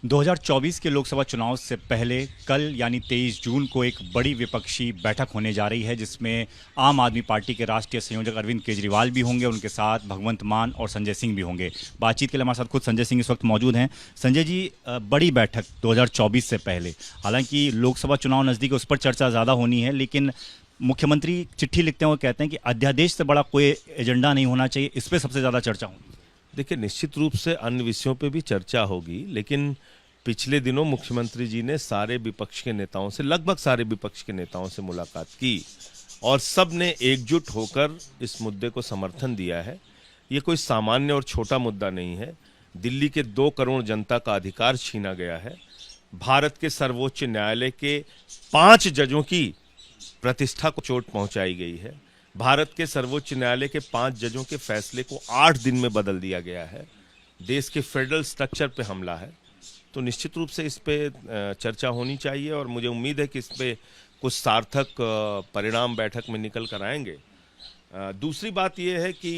2024 के लोकसभा चुनाव से पहले कल यानी 23 जून को एक बड़ी विपक्षी बैठक होने जा रही है, जिसमें आम आदमी पार्टी के राष्ट्रीय संयोजक अरविंद केजरीवाल भी होंगे, उनके साथ भगवंत मान और संजय सिंह भी होंगे। बातचीत के लिए हमारे साथ खुद संजय सिंह इस वक्त मौजूद हैं। संजय जी, बड़ी बैठक 2024 से पहले, हालांकि लोकसभा चुनाव नज़दीक, उस पर चर्चा ज़्यादा होनी है, लेकिन मुख्यमंत्री चिट्ठी लिखते हैं, वो कहते हैं कि अध्यादेश से बड़ा कोई एजेंडा नहीं होना चाहिए, इस पर सबसे ज़्यादा चर्चा होगी। देखिए, निश्चित रूप से अन्य विषयों पे भी चर्चा होगी, लेकिन पिछले दिनों मुख्यमंत्री जी ने सारे विपक्ष के नेताओं से, लगभग सारे विपक्ष के नेताओं से मुलाकात की और सब ने एकजुट होकर इस मुद्दे को समर्थन दिया है। ये कोई सामान्य और छोटा मुद्दा नहीं है। दिल्ली के 2 करोड़ जनता का अधिकार छीना गया है। भारत के सर्वोच्च न्यायालय के 5 जजों की प्रतिष्ठा को चोट पहुंचाई गई है। भारत के सर्वोच्च न्यायालय के 5 जजों के फैसले को 8 दिन में बदल दिया गया है। देश के फेडरल स्ट्रक्चर पे हमला है। तो निश्चित रूप से इस पे चर्चा होनी चाहिए और मुझे उम्मीद है कि इस पे कुछ सार्थक परिणाम बैठक में निकल कर आएंगे। दूसरी बात यह है कि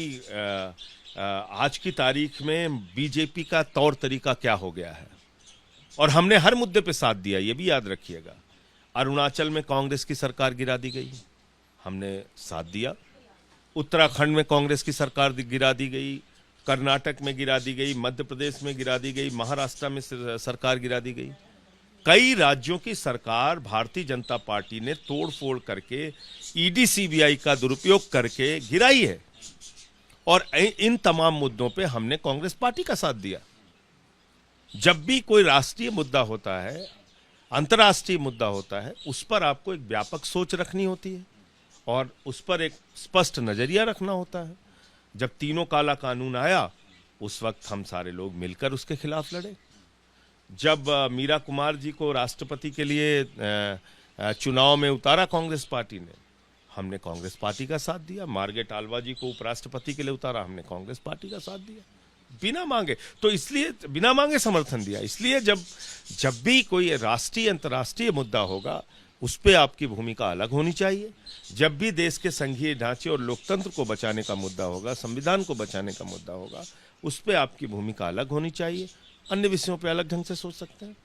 आज की तारीख में बीजेपी का तौर तरीका क्या हो गया है, और हमने हर मुद्दे पे साथ दिया, ये भी याद रखिएगा। अरुणाचल में कांग्रेस की सरकार गिरा दी गई, हमने साथ दिया। उत्तराखंड में कांग्रेस की सरकार गिरा दी गई, कर्नाटक में गिरा दी गई, मध्य प्रदेश में गिरा दी गई, महाराष्ट्र में सरकार गिरा दी गई। कई राज्यों की सरकार भारतीय जनता पार्टी ने तोड़फोड़ करके, ईडी सीबीआई का दुरुपयोग करके गिराई है, और इन तमाम मुद्दों पे हमने कांग्रेस पार्टी का साथ दिया। जब भी कोई राष्ट्रीय मुद्दा होता है, अंतर्राष्ट्रीय मुद्दा होता है, उस पर आपको एक व्यापक सोच रखनी होती है और उस पर एक स्पष्ट नजरिया रखना होता है। जब तीनों काला कानून आया, उस वक्त हम सारे लोग मिलकर उसके खिलाफ लड़े। जब मीरा कुमार जी को राष्ट्रपति के लिए चुनाव में उतारा कांग्रेस पार्टी ने, हमने कांग्रेस पार्टी का साथ दिया। मार्गरेट आल्वा जी को उपराष्ट्रपति के लिए उतारा, हमने कांग्रेस पार्टी का साथ दिया, बिना मांगे। तो इसलिए बिना मांगे समर्थन दिया। इसलिए जब भी कोई राष्ट्रीय अंतर्राष्ट्रीय मुद्दा होगा, उस पे आपकी भूमिका अलग होनी चाहिए। जब भी देश के संघीय ढांचे और लोकतंत्र को बचाने का मुद्दा होगा, संविधान को बचाने का मुद्दा होगा, उस पे आपकी भूमिका अलग होनी चाहिए। अन्य विषयों पे अलग ढंग से सोच सकते हैं।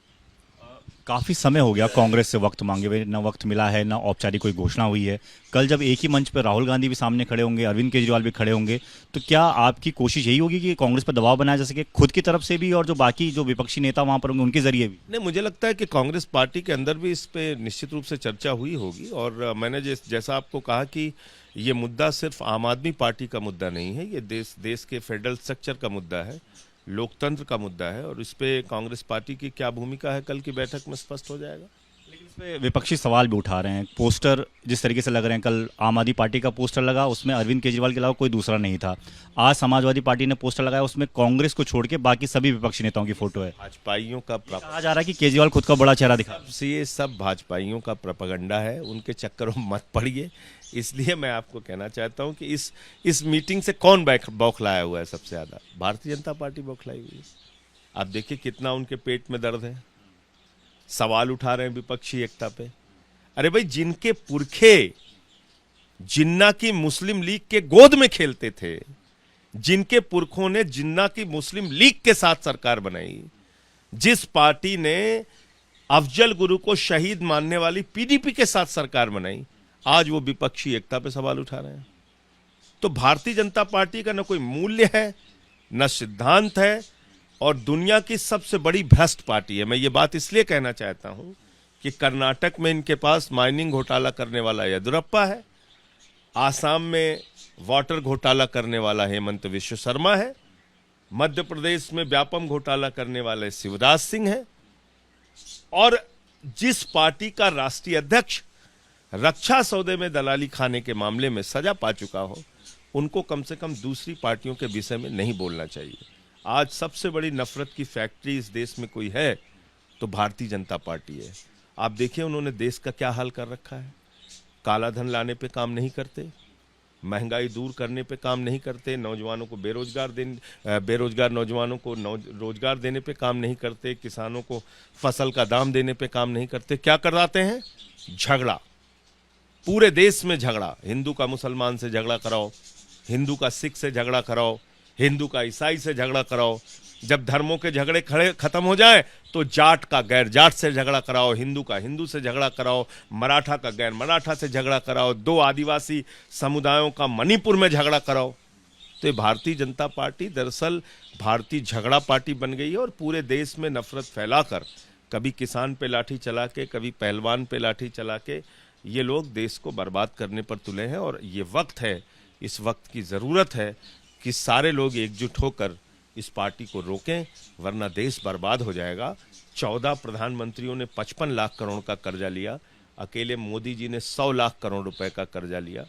काफ़ी समय हो गया कांग्रेस से वक्त मांगे हुए, ना वक्त मिला है, ना औपचारिक कोई घोषणा हुई है। कल जब एक ही मंच पर राहुल गांधी भी सामने खड़े होंगे, अरविंद केजरीवाल भी खड़े होंगे, तो क्या आपकी कोशिश यही होगी कि कांग्रेस पर दबाव बनाया जा सके, खुद की तरफ से भी और जो बाकी जो विपक्षी नेता वहां पर होंगे उनके जरिए भी? नहीं, मुझे लगता है कि कांग्रेस पार्टी के अंदर भी इस पे निश्चित रूप से चर्चा हुई होगी। और मैंने जैसा आपको कहा कि ये मुद्दा सिर्फ आम आदमी पार्टी का मुद्दा नहीं है, ये देश के फेडरल स्ट्रक्चर का मुद्दा है, लोकतंत्र का मुद्दा है, और इस पे कांग्रेस पार्टी की क्या भूमिका है कल की बैठक में स्पष्ट हो जाएगा। लेकिन इस पे विपक्षी सवाल भी उठा रहे हैं। पोस्टर जिस तरीके से लग रहे हैं, कल आम आदमी पार्टी का पोस्टर लगा, उसमें अरविंद केजरीवाल के अलावा कोई दूसरा नहीं था। आज समाजवादी पार्टी ने पोस्टर लगाया, उसमें कांग्रेस को छोड़ के बाकी सभी विपक्षी नेताओं की फोटो है। भाजपाइयों का कहा जा रहा है कि केजरीवाल खुद का बड़ा चेहरा दिखा। ये सब भाजपाइयों का प्रोपेगेंडा है, उनके चक्करों में मत पड़िए। इसलिए मैं आपको कहना चाहता हूं कि इस मीटिंग से कौन बौखलाया हुआ है सबसे ज्यादा? भारतीय जनता पार्टी बौखलाई हुई है। आप देखिए कितना उनके पेट में दर्द है, सवाल उठा रहे हैं विपक्षी एकता पे। अरे भाई, जिनके पुरखे जिन्ना की मुस्लिम लीग के गोद में खेलते थे, जिनके पुरखों ने जिन्ना की मुस्लिम लीग के साथ सरकार बनाई, जिस पार्टी ने अफजल गुरु को शहीद मानने वाली पीडीपी के साथ सरकार बनाई, आज वो विपक्षी एकता पे सवाल उठा रहे हैं। तो भारतीय जनता पार्टी का न कोई मूल्य है, न सिद्धांत है, और दुनिया की सबसे बड़ी भ्रष्ट पार्टी है। मैं ये बात इसलिए कहना चाहता हूं कि कर्नाटक में इनके पास माइनिंग घोटाला करने वाला येदियुरप्पा है, आसाम में वाटर घोटाला करने वाला हेमंत विश्व शर्मा है, मध्य प्रदेश में व्यापम घोटाला करने वाले शिवराज सिंह है, और जिस पार्टी का राष्ट्रीय अध्यक्ष रक्षा सौदे में दलाली खाने के मामले में सजा पा चुका हो, उनको कम से कम दूसरी पार्टियों के विषय में नहीं बोलना चाहिए। आज सबसे बड़ी नफरत की फैक्ट्री इस देश में कोई है तो भारतीय जनता पार्टी है। आप देखिए उन्होंने देश का क्या हाल कर रखा है। काला धन लाने पे काम नहीं करते, महंगाई दूर करने पे काम नहीं करते, नौजवानों को बेरोजगार नौजवानों को रोजगार देने पे काम नहीं करते, किसानों को फसल का दाम देने पे काम नहीं करते। क्या कराते हैं? झगड़ा, पूरे देश में झगड़ा। हिंदू का मुसलमान से झगड़ा कराओ, हिंदू का सिख से झगड़ा कराओ, हिंदू का ईसाई से झगड़ा कराओ, जब धर्मों के झगड़े खड़े खत्म हो जाए तो जाट का गैर जाट से झगड़ा कराओ, हिंदू का हिंदू से झगड़ा कराओ, मराठा का गैर मराठा से झगड़ा कराओ, दो आदिवासी समुदायों का मणिपुर में झगड़ा कराओ। तो ये भारतीय जनता पार्टी दरअसल भारतीय झगड़ा पार्टी बन गई है और पूरे देश में नफरत फैलाकर, कभी किसान पे लाठी चला के, कभी पहलवान पे लाठी चला के, ये लोग देश को बर्बाद करने पर तुले हैं। और ये वक्त है, इस वक्त की ज़रूरत है कि सारे लोग एकजुट होकर इस पार्टी को रोकें, वरना देश बर्बाद हो जाएगा। 14 प्रधानमंत्रियों ने 55 लाख करोड़ का कर्जा लिया, अकेले मोदी जी ने 100 लाख करोड़ रुपए का कर्जा लिया।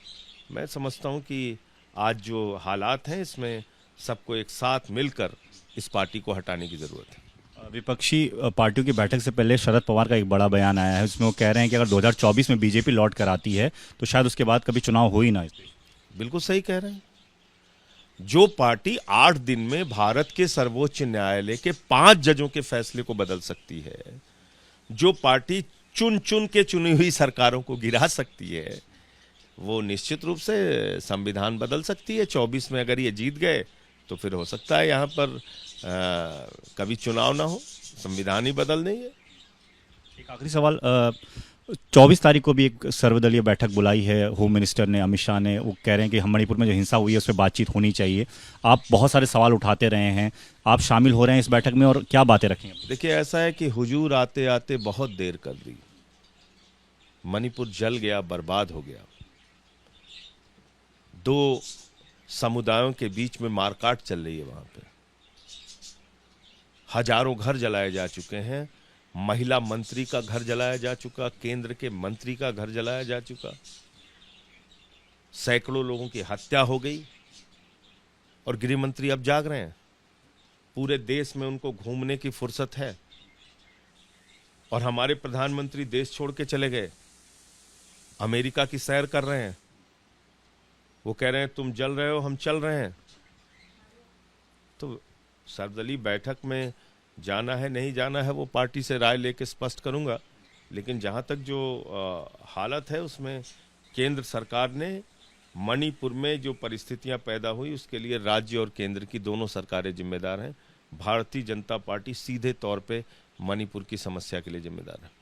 मैं समझता हूं कि आज जो हालात हैं इसमें सबको एक साथ मिलकर इस पार्टी को हटाने की ज़रूरत है। विपक्षी पार्टियों की बैठक से पहले शरद पवार का एक बड़ा बयान आया है, उसमें वो कह रहे हैं कि अगर 2024 में बीजेपी लौट कर आती है तो शायद उसके बाद कभी चुनाव हो ही ना। बिल्कुल सही कह रहे हैं। जो पार्टी 8 दिन में भारत के सर्वोच्च न्यायालय के 5 जजों के फैसले को बदल सकती है, जो पार्टी चुन चुन के चुनी हुई सरकारों को गिरा सकती है, वो निश्चित रूप से संविधान बदल सकती है। 24 में अगर ये जीत गए तो फिर हो सकता है यहाँ पर कभी चुनाव ना हो, संविधान ही बदल नहीं है। एक आखिरी सवाल, 24 तारीख को भी एक सर्वदलीय बैठक बुलाई है होम मिनिस्टर ने, अमित शाह ने। वो कह रहे हैं कि हम मणिपुर में जो हिंसा हुई है उस पर बातचीत होनी चाहिए। आप बहुत सारे सवाल उठाते रहे हैं, आप शामिल हो रहे हैं इस बैठक में और क्या बातें रखेंगे? देखिए, ऐसा है कि हुजूर आते आते बहुत देर कर दी, मणिपुर जल गया, बर्बाद हो गया। 2 समुदायों के बीच में मारकाट चल रही है, वहां पे हजारों घर जलाए जा चुके हैं, महिला मंत्री का घर जलाया जा चुका, केंद्र के मंत्री का घर जलाया जा चुका, सैकड़ों लोगों की हत्या हो गई। और गृह मंत्री अब जाग रहे हैं, पूरे देश में उनको घूमने की फुर्सत है। और हमारे प्रधानमंत्री देश छोड़ के चले गए, अमेरिका की सैर कर रहे हैं। वो कह रहे हैं तुम जल रहे हो, हम चल रहे हैं। तो सर्वदलीय बैठक में जाना है नहीं जाना है वो पार्टी से राय लेके स्पष्ट करूंगा, लेकिन जहां तक जो हालत है उसमें केंद्र सरकार ने मणिपुर में जो परिस्थितियां पैदा हुई उसके लिए राज्य और केंद्र की दोनों सरकारें जिम्मेदार हैं। भारतीय जनता पार्टी सीधे तौर पे मणिपुर की समस्या के लिए जिम्मेदार है।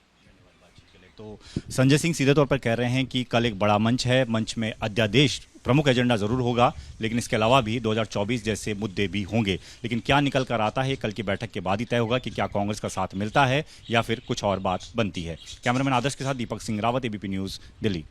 तो संजय सिंह सीधे तौर पर कह रहे हैं कि कल एक बड़ा मंच है, मंच में अध्यादेश प्रमुख एजेंडा जरूर होगा, लेकिन इसके अलावा भी 2024 जैसे मुद्दे भी होंगे। लेकिन क्या निकल कर आता है कल की बैठक के बाद ही तय होगा कि क्या कांग्रेस का साथ मिलता है या फिर कुछ और बात बनती है। कैमरामैन आदर्श के साथ दीपक सिंह रावत, एबीपी न्यूज़, दिल्ली।